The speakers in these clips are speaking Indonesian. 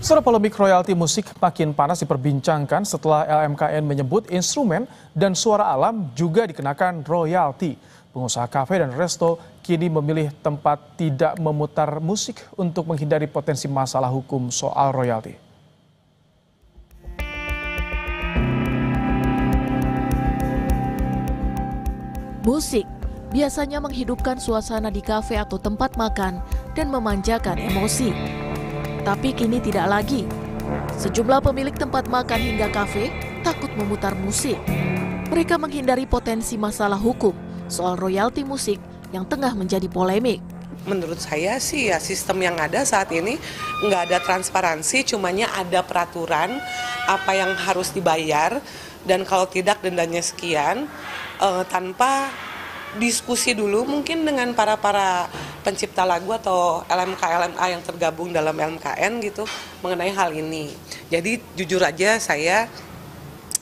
Setelah polemik royalti musik makin panas diperbincangkan setelah LMKN menyebut instrumen dan suara alam juga dikenakan royalti. Pengusaha kafe dan resto kini memilih tempat tidak memutar musik untuk menghindari potensi masalah hukum soal royalti. Musik biasanya menghidupkan suasana di kafe atau tempat makan dan memanjakan emosi. Tapi kini tidak lagi. Sejumlah pemilik tempat makan hingga kafe takut memutar musik. Mereka menghindari potensi masalah hukum soal royalti musik yang tengah menjadi polemik. Menurut saya sih ya sistem yang ada saat ini nggak ada transparansi, cumanya ada peraturan apa yang harus dibayar dan kalau tidak dendanya sekian, tanpa diskusi dulu mungkin dengan para pencipta lagu atau LMK yang tergabung dalam LMKN gitu mengenai hal ini. Jadi jujur aja saya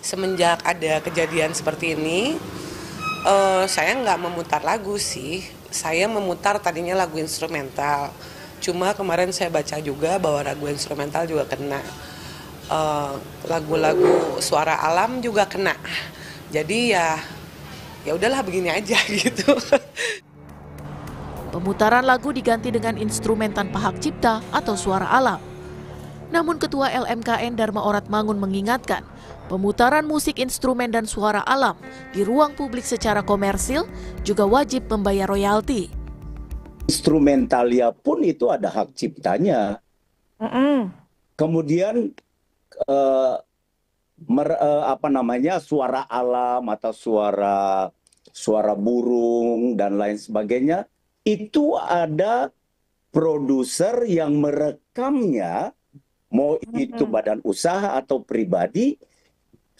semenjak ada kejadian seperti ini, saya nggak memutar lagu sih. Saya memutar tadinya lagu instrumental. Cuma kemarin saya baca juga bahwa lagu instrumental juga kena. Lagu-lagu suara alam juga kena. Jadi ya udahlah begini aja gitu. Pemutaran lagu diganti dengan instrumen tanpa hak cipta atau suara alam. Namun Ketua LMKN Dharma Oratmangun mengingatkan, pemutaran musik instrumen dan suara alam di ruang publik secara komersil juga wajib membayar royalti. Instrumentalia pun itu ada hak ciptanya. Kemudian suara alam atau suara burung dan lain sebagainya, itu ada produser yang merekamnya, mau itu badan usaha atau pribadi.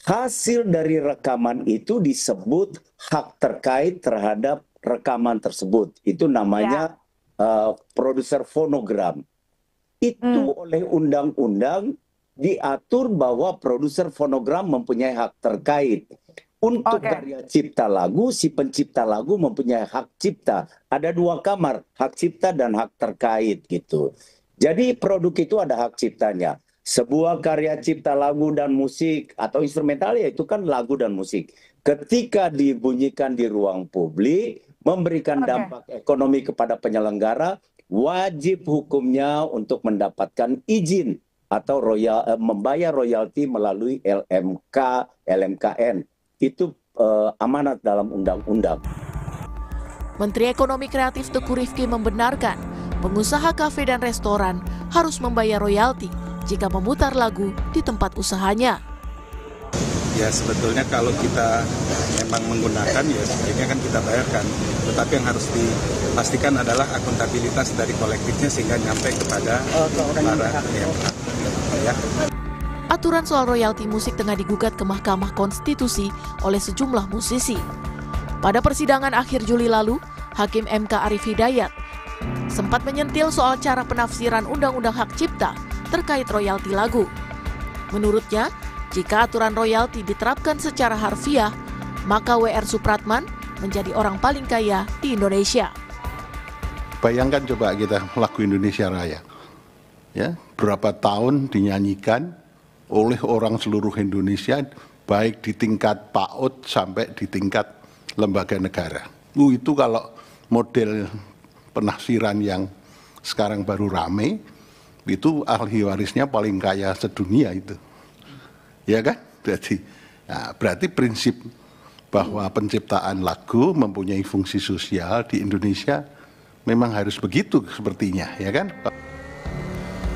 Hasil dari rekaman itu disebut hak terkait terhadap rekaman tersebut. Itu namanya produser fonogram. Itu oleh undang-undang diatur bahwa produser fonogram mempunyai hak terkait. Untuk karya cipta lagu, si pencipta lagu mempunyai hak cipta. Ada dua kamar, hak cipta dan hak terkait gitu. Jadi produk itu ada hak ciptanya. Sebuah karya cipta lagu dan musik atau instrumental ya itu kan lagu dan musik. Ketika dibunyikan di ruang publik, memberikan dampak ekonomi kepada penyelenggara, wajib hukumnya untuk mendapatkan izin atau membayar royalti melalui LMKN. Itu amanat dalam undang-undang. Menteri Ekonomi Kreatif Teuku Rifki membenarkan pengusaha kafe dan restoran harus membayar royalti jika memutar lagu di tempat usahanya. Ya sebetulnya kalau kita memang menggunakan ya sebaiknya kan kita bayarkan. Tetapi yang harus dipastikan adalah akuntabilitas dari kolektifnya sehingga nyampe kepada para ya. Aturan soal royalti musik tengah digugat ke Mahkamah Konstitusi oleh sejumlah musisi. Pada persidangan akhir Juli lalu, Hakim MK Arief Hidayat sempat menyentil soal cara penafsiran Undang-Undang Hak Cipta terkait royalti lagu. Menurutnya, jika aturan royalti diterapkan secara harfiah, maka W.R. Supratman menjadi orang paling kaya di Indonesia. Bayangkan coba kita lagu Indonesia Raya. Ya, berapa tahun dinyanyikan oleh orang seluruh Indonesia, baik di tingkat PAUD sampai di tingkat lembaga negara. Itu kalau model penafsiran yang sekarang baru rame, itu ahli warisnya paling kaya sedunia itu. Ya kan? Berarti prinsip bahwa penciptaan lagu mempunyai fungsi sosial di Indonesia memang harus begitu sepertinya, ya kan?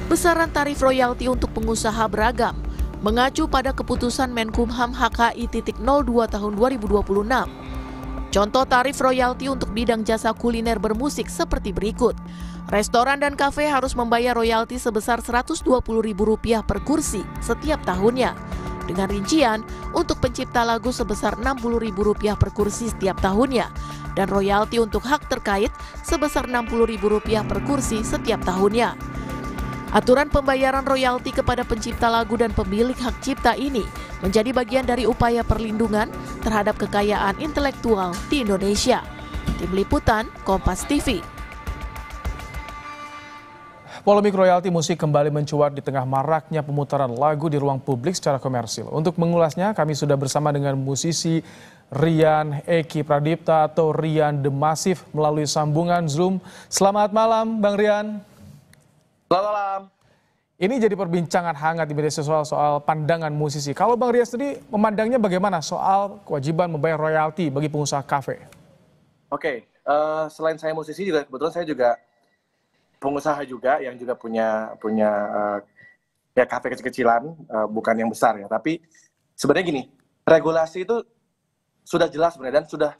Besaran tarif royalti untuk pengusaha beragam, mengacu pada keputusan Menkumham HKI.02 tahun 2026. Contoh tarif royalti untuk bidang jasa kuliner bermusik seperti berikut. Restoran dan kafe harus membayar royalti sebesar Rp120.000 per kursi setiap tahunnya. Dengan rincian, untuk pencipta lagu sebesar Rp60.000 per kursi setiap tahunnya. Dan royalti untuk hak terkait sebesar Rp60.000 per kursi setiap tahunnya. Aturan pembayaran royalti kepada pencipta lagu dan pemilik hak cipta ini menjadi bagian dari upaya perlindungan terhadap kekayaan intelektual di Indonesia. Tim Liputan, Kompas TV. Polemik royalti musik kembali mencuat di tengah maraknya pemutaran lagu di ruang publik secara komersil. Untuk mengulasnya, kami sudah bersama dengan musisi Rian Eki Pradipta atau Rian The Massive melalui sambungan Zoom. Selamat malam, Bang Rian. Selamat malam. Ini jadi perbincangan hangat di media sosial soal pandangan musisi. Kalau Bang Rian sendiri memandangnya bagaimana soal kewajiban membayar royalti bagi pengusaha kafe? Oke, selain saya musisi juga kebetulan saya juga pengusaha juga yang juga punya ya kafe kecil-kecilan, bukan yang besar ya. Tapi sebenarnya gini, regulasi itu sudah jelas sebenarnya dan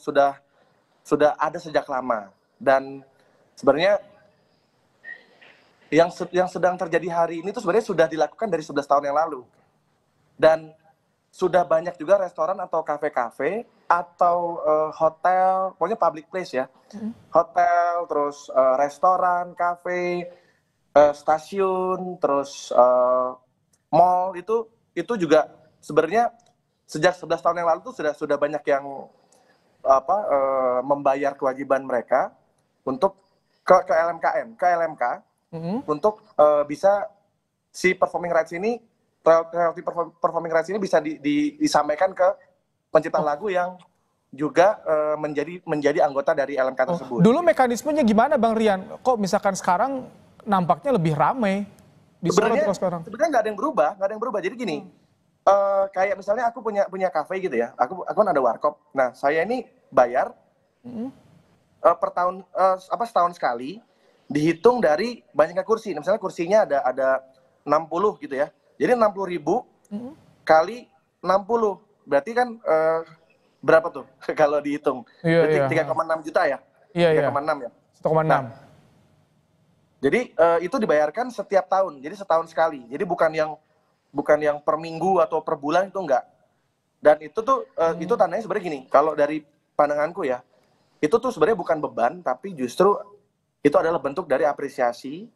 sudah ada sejak lama. Dan sebenarnya yang sedang terjadi hari ini itu sebenarnya sudah dilakukan dari 11 tahun yang lalu. Dan sudah banyak juga restoran atau kafe-kafe atau hotel, pokoknya public place ya, hotel, terus restoran, kafe, stasiun, terus mall itu juga sebenarnya sejak 11 tahun yang lalu tuh sudah banyak yang membayar kewajiban mereka untuk ke LMK untuk bisa si performing rights ini, royalty performing rights ini bisa disampaikan ke pencipta lagu yang juga menjadi anggota dari LMK tersebut. Dulu mekanismenya gimana Bang Rian? Kok misalkan sekarang nampaknya lebih ramai di sekarang? Sebenarnya nggak ada yang berubah. Jadi gini, kayak misalnya aku punya kafe gitu ya, aku kan ada warkop. Nah saya ini bayar per tahun setahun sekali, dihitung dari banyaknya kursi. Nah, misalnya kursinya ada 60 gitu ya. Jadi 60.000 kali 60. Berarti kan berapa tuh kalau dihitung? Berarti 3,6 juta ya? Iya. 3,6 ya? 1,6. Nah, jadi itu dibayarkan setiap tahun. Jadi setahun sekali. Jadi bukan yang per minggu atau per bulan, itu enggak. Dan itu tuh itu tandanya sebenarnya gini, kalau dari pandanganku ya, itu tuh sebenarnya bukan beban, tapi justru itu adalah bentuk dari apresiasi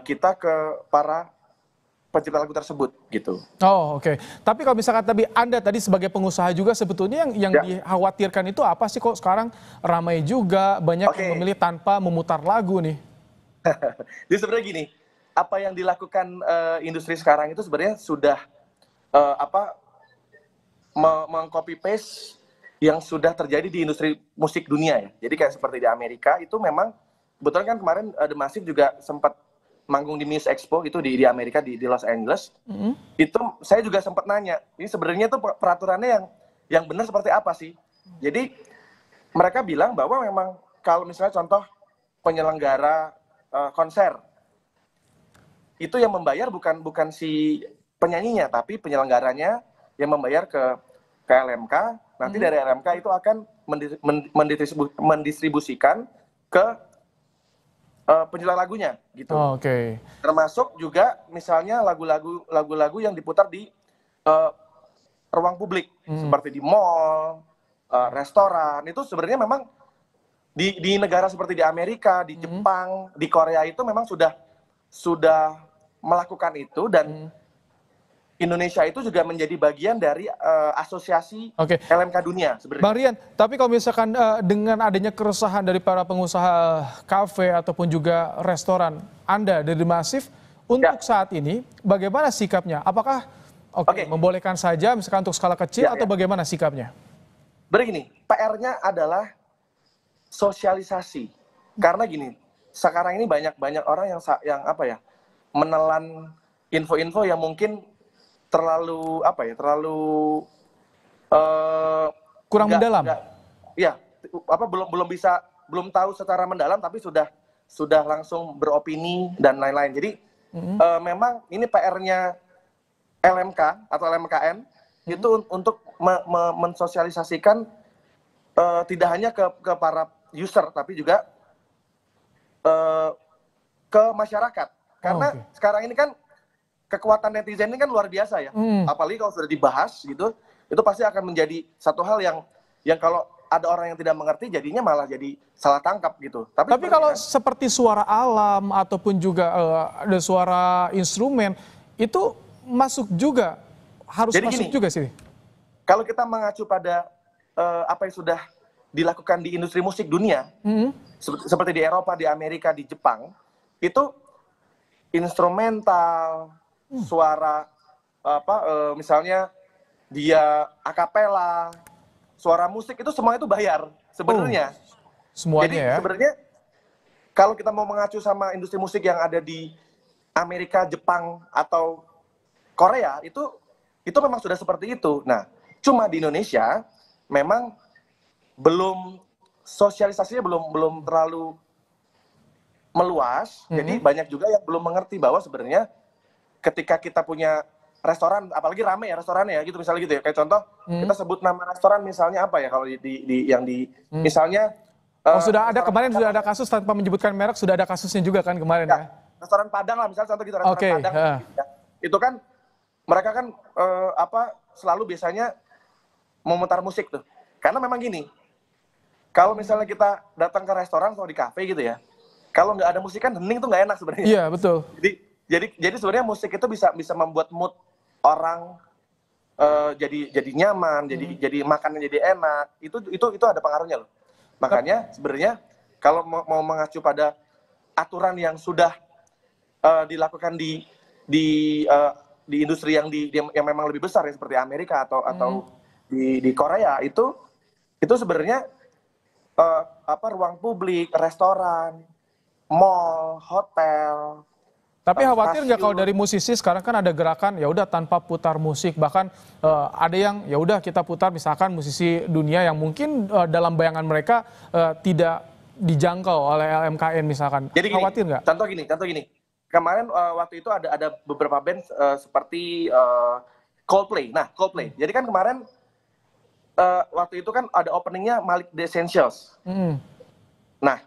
kita ke para pencipta lagu tersebut gitu. Oh oke. Tapi kalau misalkan Anda tadi sebagai pengusaha juga sebetulnya yang dikhawatirkan itu apa sih, kok sekarang ramai juga banyak yang memilih tanpa memutar lagu nih? Jadi sebenarnya gini, apa yang dilakukan industri sekarang itu sebenarnya sudah meng-copy paste yang sudah terjadi di industri musik dunia ya. Jadi kayak seperti di Amerika itu memang kebetulan kan kemarin The Massive juga sempat manggung di Music Expo itu di Amerika di Los Angeles. Itu saya juga sempat nanya, ini sebenarnya tuh peraturannya yang benar seperti apa sih? Jadi mereka bilang bahwa memang kalau misalnya contoh penyelenggara konser itu yang membayar bukan si penyanyinya, tapi penyelenggaranya yang membayar ke LMK. Nanti dari LMK itu akan mendistribusikan ke pencipta lagunya gitu. Oke. Termasuk juga misalnya lagu-lagu yang diputar di ruang publik seperti di mall, restoran. Itu sebenarnya memang di negara seperti di Amerika, di Jepang, di Korea itu memang sudah melakukan itu, dan Indonesia itu juga menjadi bagian dari asosiasi LMK dunia sebenarnya. Bang Rian, tapi kalau misalkan dengan adanya keresahan dari para pengusaha kafe ataupun juga restoran, Anda dari Massive untuk saat ini bagaimana sikapnya? Apakah membolehkan saja misalkan untuk skala kecil atau bagaimana sikapnya? Begini, PR-nya adalah sosialisasi. Karena gini, sekarang ini banyak orang yang menelan info-info yang mungkin terlalu kurang mendalam. Belum tahu secara mendalam, tapi sudah langsung beropini dan lain-lain. Jadi memang ini PR-nya LMK atau LMKN itu untuk mensosialisasikan tidak hanya ke para user, tapi juga ke masyarakat. Karena sekarang ini kan kekuatan netizen ini kan luar biasa ya. Apalagi kalau sudah dibahas gitu, itu pasti akan menjadi satu hal yang kalau ada orang yang tidak mengerti jadinya malah jadi salah tangkap gitu. Tapi kalau seperti suara alam ataupun juga ada suara instrumen itu masuk juga, harus jadi masuk juga sih. Kalau kita mengacu pada apa yang sudah dilakukan di industri musik dunia, seperti di Eropa, di Amerika, di Jepang, itu instrumental, suara misalnya dia akapela, suara musik itu semua itu bayar sebenarnya. Semuanya Jadi ya. sebenarnya kalau kita mau mengacu sama industri musik yang ada di Amerika, Jepang atau Korea itu memang sudah seperti itu. Nah, cuma di Indonesia memang belum sosialisasinya belum terlalu meluas. Jadi banyak juga yang belum mengerti bahwa sebenarnya ketika kita punya restoran, apalagi rame ya restorannya ya gitu misalnya gitu ya. Kayak contoh kita sebut nama restoran misalnya apa ya kalau misalnya Sudah ada restoran kemarin Padang, sudah ada kasus tanpa menyebutkan merek, sudah ada kasusnya juga kan kemarin ya. restoran Padang lah misalnya contoh gitu restoran Oke, Padang gitu ya. Itu kan mereka kan selalu biasanya memutar musik tuh. Karena memang gini, kalau misalnya kita datang ke restoran atau di kafe gitu ya, kalau nggak ada musik kan hening tuh nggak enak sebenarnya. Iya, betul. Jadi sebenarnya musik itu bisa membuat mood orang jadi nyaman, jadi makannya jadi enak. Itu ada pengaruhnya loh. Makanya sebenarnya kalau mau mengacu pada aturan yang sudah dilakukan di industri yang memang lebih besar ya seperti Amerika atau di Korea itu sebenarnya ruang publik, restoran, mall, hotel. Tapi khawatir nggak kalau stasiun. dari musisi sekarang kan ada gerakan ya udah tanpa putar musik, bahkan ada yang ya udah kita putar misalkan musisi dunia yang mungkin dalam bayangan mereka tidak dijangkau oleh LMKN misalkan. Jadi Khawatir nggak? Contoh gini. Kemarin waktu itu ada beberapa band seperti Coldplay. Nah, Coldplay. Jadi kan kemarin waktu itu kan ada openingnya Malik The Essentials. Nah,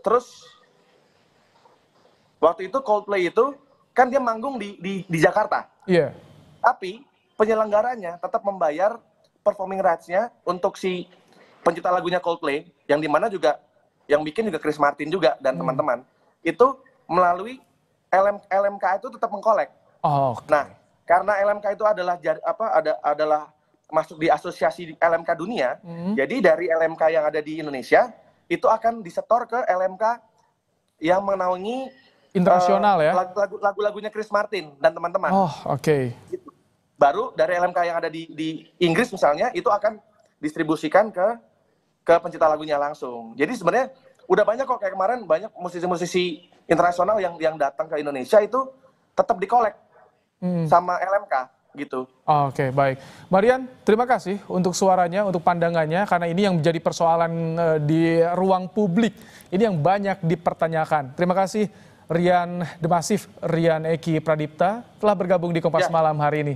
terus waktu itu Coldplay itu kan dia manggung di Jakarta. Iya. Tapi penyelenggaranya tetap membayar performing rights-nya untuk si pencipta lagunya Coldplay, yang dimana juga yang bikin juga Chris Martin juga dan teman-teman. Itu melalui LMK itu tetap mengkolek. Oh, okay. Nah, karena LMK itu adalah masuk di asosiasi LMK dunia, jadi dari LMK yang ada di Indonesia itu akan disetor ke LMK yang menaungi Internasional ya. Lagu-lagunya Chris Martin dan teman-teman. Oh, oke. Gitu. Baru dari LMK yang ada di Inggris misalnya itu akan distribusikan ke pencipta lagunya langsung. Jadi sebenarnya udah banyak kok kayak kemarin banyak musisi-musisi internasional yang datang ke Indonesia itu tetap dikolek sama LMK gitu. Oke, baik. Marian, terima kasih untuk suaranya, untuk pandangannya, karena ini yang menjadi persoalan di ruang publik. Ini yang banyak dipertanyakan. Terima kasih Rian The Massive, Rian Eki Pradipta telah bergabung di Kompas Malam hari ini.